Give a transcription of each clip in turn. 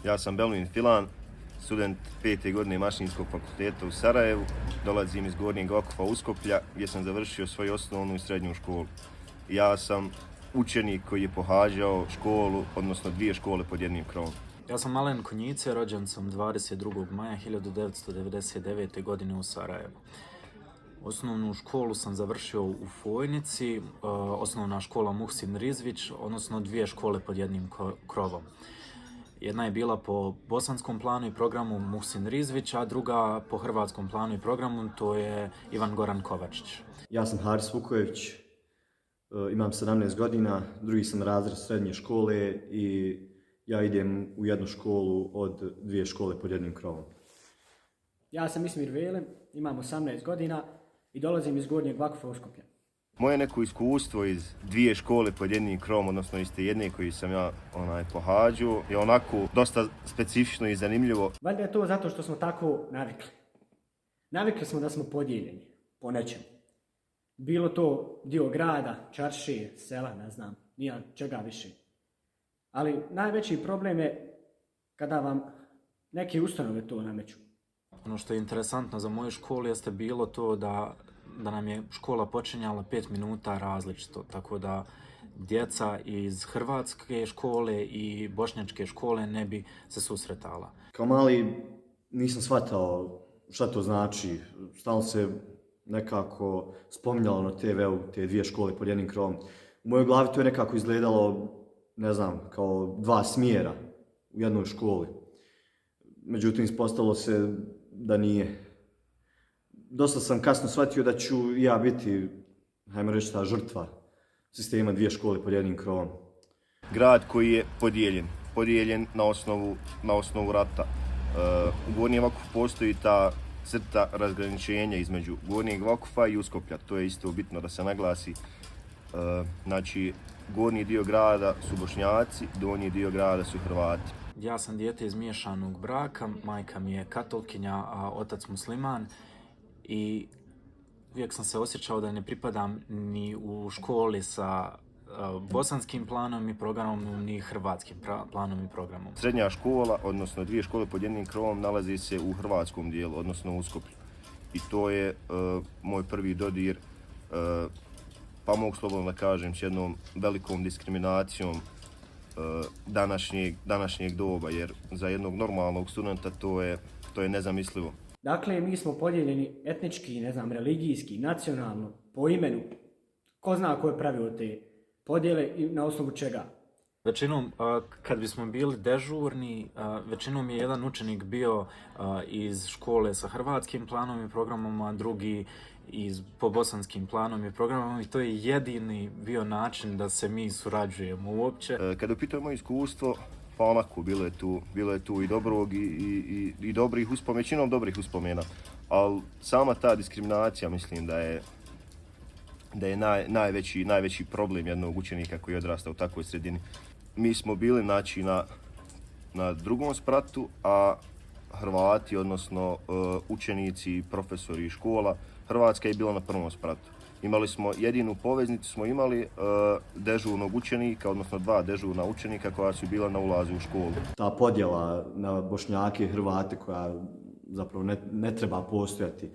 Ja sam Belmin Filan, student 5. godine Mašinskog fakulteta u Sarajevu. Dolazim iz Gornjeg Vakufa Uskoplja gdje sam završio svoju osnovnu i srednju školu. Ja sam učenik koji je pohađao školu, odnosno 2 škole pod jednim krovom. Ja sam Alen Konjice, rođen sam 22. maja 1999. godine u Sarajevu. Osnovnu školu sam završio u Fojnici, osnovna škola Muhsin Rizvić, odnosno 2 škole pod jednim krovom. Jedna je bila po bosanskom planu i programu Muhsin Rizvić, a druga po hrvatskom planu i programu, to je Ivan Goran Kovačić. Ja sam Haris Vukojević, imam 17 godina, drugi sam razred srednje škole i ja idem u jednu školu od 2 škole pod jednim krovom. Ja sam Ismir Velem, imam 18 godina i dolazim iz Gornjeg Vakufa Uskoplja. Moje neko iskustvo iz 2 škole pod jednim krovom, odnosno iz te jedne koju sam ja pohađao, je onako dosta specifično i zanimljivo. Valjda je to zato što smo tako navikli. Navikli smo da smo podijeljeni po nečemu. Bilo to dio grada, čaršije, sela, ne znam, nija čega više. Ali najveći problem je kada vam neke ustanove to nameću. Ono što je interesantno za moju školu jeste bilo to da nam je škola počinjala 5 minuta različito, tako da djeca iz hrvatske škole i bošnjačke škole ne bi se susretala. Kao mali nisam shvatao šta to znači, stalno se nekako spominjalo na TV-u te 2 škole pod jednim krovom. U mojoj glavi to je nekako izgledalo, ne znam, kao 2 smjera u jednoj školi. Međutim, ispostavilo se da nije. Dosta sam kasno shvatio da ću ja biti, hajmo reći, ta žrtva sistema 2 škole pod jednim krovom. Grad koji je podijeljen na osnovu rata. U Gornjem Vakufu postoji ta crta razgraničenja između Gornjeg Vakufa i Uskoplja. To je isto bitno da se naglasi. Znači, gornji dio grada su Bošnjaci, donji dio grada su Hrvati. Ja sam dijete iz miješanog braka, majka mi je katolkinja, a otac musliman. I uvijek sam se osjećao da ne pripadam ni u školi sa bosanskim planom i programom, ni hrvatskim planom i programom. Srednja škola, odnosno 2 škole pod jednim krovom, nalazi se u hrvatskom dijelu, odnosno u Uskoplju. I to je moj prvi dodir, pa mogu slobodno da kažem, s jednom velikom diskriminacijom današnjeg doba, jer za jednog normalnog studenta to je nezamislivo. Dakle, mi smo podijeljeni etnički, ne znam, religijski, nacionalno, po imenu. Ko zna ko je pravio te podjele i na osnovu čega? Većinom, kad bismo bili dežurni, većinom je jedan učenik bio iz škole sa hrvatskim planom i programom, a drugi po bosanskim planom i programom, i to je jedini bio način da se mi surađujemo uopće. Kada upitamo moje iskustvo, pa onako, bilo je tu i dobrog i dobrih uspomena, većinom dobrih uspomena, ali sama ta diskriminacija mislim da je najveći problem jednog učenika koji odrasta u takvoj sredini. Mi smo bili na drugom spratu, a Hrvati, odnosno učenici, profesori i škola, Hrvatska je bila na prvom spratu. Imali smo jedinu poveznicu, smo imali dežurnog učenika, odnosno 2 dežurna učenika koja su bila na ulazu u školu. Ta podjela na Bošnjake i Hrvate koja zapravo ne treba postojati,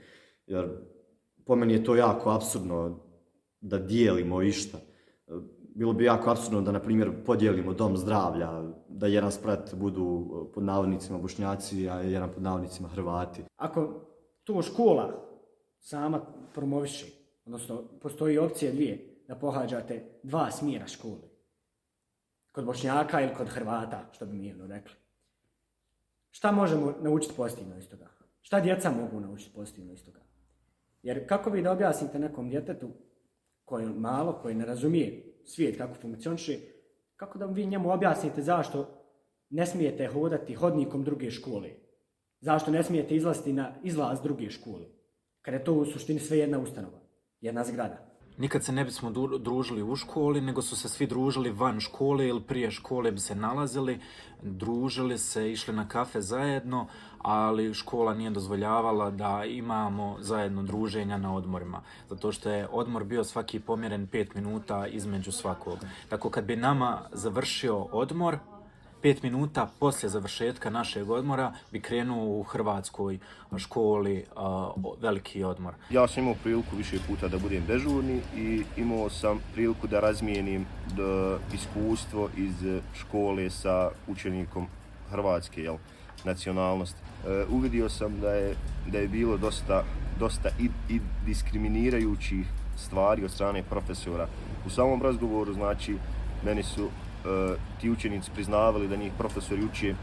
jer po meni je to jako apsurdno da dijelimo išta. Bilo bi jako apsurdno da, na primjer, podijelimo dom zdravlja, da jedan sprat budu pod navodnicima Bošnjaci, a jedan pod navodnicima Hrvati. Ako to škola sama promoviše, odnosno postoji opcije 2, da pohađate 2 smjera škole, kod Bošnjaka ili kod Hrvata, što bi mi rekli. Šta možemo naučiti pozitivno iz toga? Šta djeca mogu naučiti pozitivno iz toga? Jer kako vi da objasnite nekom djetetu koji je malo, koji ne razumije svijet kako funkcioniše, kako da vi njemu objasnite zašto ne smijete hodati hodnikom druge škole? Zašto ne smijete izlaziti na izlaz druge škole? Kada je to u suštini sve jedna ustanova, jedna zgrada. Nikad se ne bismo družili u školi, nego su se svi družili van škole ili prije škole bi se nalazili, družili se, išli na kafe zajedno, ali škola nije dozvoljavala da imamo zajedno druženja na odmorima, zato što je odmor bio svaki pomjeren 5 minuta između svakog. Tako kad bi nama završio odmor, 5 minuta poslije završetka našeg odmora bi krenuo u hrvatskoj školi veliki odmor. Ja sam imao priliku više puta da budem dežurni i imao sam priliku da razmijenim iskustvo iz škole sa učenikom hrvatske nacionalnosti. Uvidio sam da je bilo dosta i diskriminirajućih stvari od strane profesora. U samom razgovoru, znači, meni su ti učenici priznavali da njih profesori uče,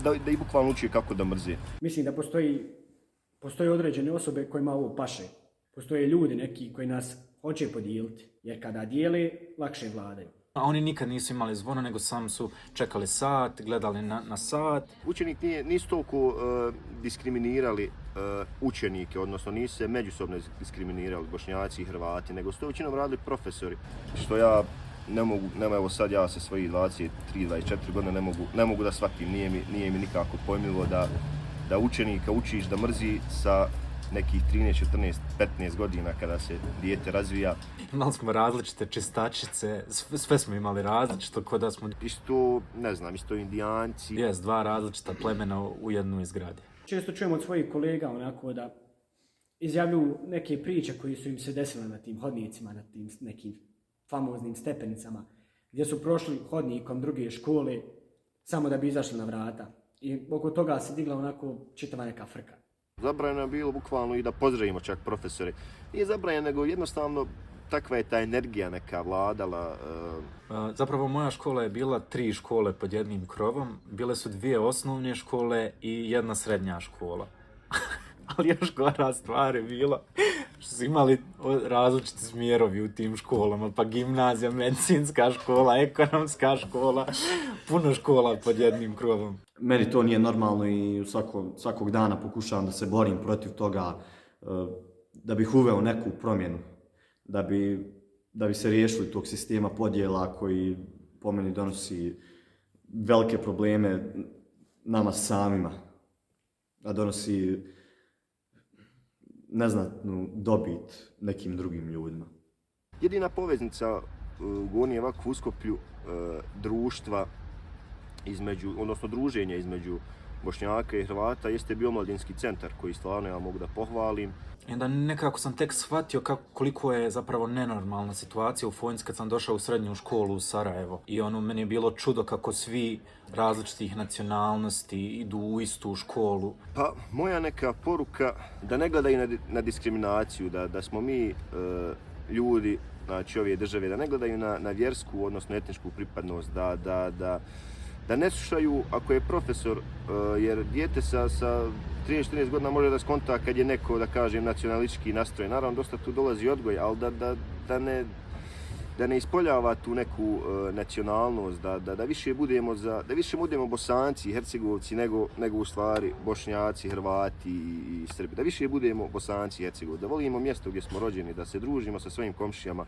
da ih bukvalno uče kako da mrze. Mislim da postoje određene osobe kojima ovo paše. Postoje ljudi neki koji nas hoće podijeliti, jer kada dijele, lakše vladaju. A oni nikad nisu imali zvono, nego samo su čekali sat, gledali na sat. Učenik nisu toliko diskriminirali učenike, odnosno nisu se međusobno diskriminirali Bošnjaci i Hrvati, nego su to većinom radili profesori. Što ja evo sad ja sa svojih 23-24 godine ne mogu da shvatim, nije mi nikako pojmljivo da učenika učiš da mrzi sa nekih 13, 14, 15 godina kada se dijete razvija. Imali smo različite čistačice, sve smo imali različito, ko da smo... Isto, ne znam, isto Indijanci. Dva različita plemena u jednoj zgradi. Često čujem od svojih kolega onako da izjavljuju neke priče koje su im se desile na tim hodnicima, na tim nekim famoznim stepenicama, gdje su prošli hodnikom druge škole samo da bi izašli na vrata. I oko toga se digla onako čitava neka frka. Zabranjeno je bilo bukvalno i da pozdravimo čak profesore. Nije zabranjeno, nego jednostavno takva je ta energija neka vladala. Zapravo moja škola je bila 3 škole pod jednim krovom. Bile su 2 osnovne škole i 1 srednja škola. Ali još gora stvar je bila što su imali različiti smjerovi u tim školama, pa gimnazija, medicinska škola, ekonomska škola, puno škola pod jednim krovom. Meni to nije normalno i svakog dana pokušavam da se borim protiv toga, da bih uveo neku promjenu, da bi se riješili tog sistema podjela koji po meni donosi velike probleme nama samima, a donosi neznatnu dobit nekim drugim ljudima. Jedina poveznica u Gornjem Vaku Uskoplju društva odnosno druženja između Bošnjaka i Hrvata jeste bio omladinski centar koji stvarno ja mogu da pohvalim. I onda nekako sam tek shvatio koliko je zapravo nenormalna situacija u Fojnici kad sam došao u srednju školu u Sarajevo. I meni je bilo čudo kako svi različitih nacionalnosti idu u istu školu. Pa moja neka poruka da ne gledaju na diskriminaciju, da smo mi ljudi, znači ove države, da ne gledaju na vjersku, odnosno etničku pripadnost, da ne slušaju ako je profesor, jer dijete sa 13-14 godina može da skonta kad je neko, da kažem, nacionalistički nastrojen. Naravno, dosta tu dolazi odgoj, ali da ne ispoljava tu neku nacionalnost, da više budemo Bosanci i Hercegovci nego u stvari Bošnjaci, Hrvati i Srbi. Da više budemo Bosanci i Hercegovci, da volimo mjesto gdje smo rođeni, da se družimo sa svojim komšijama.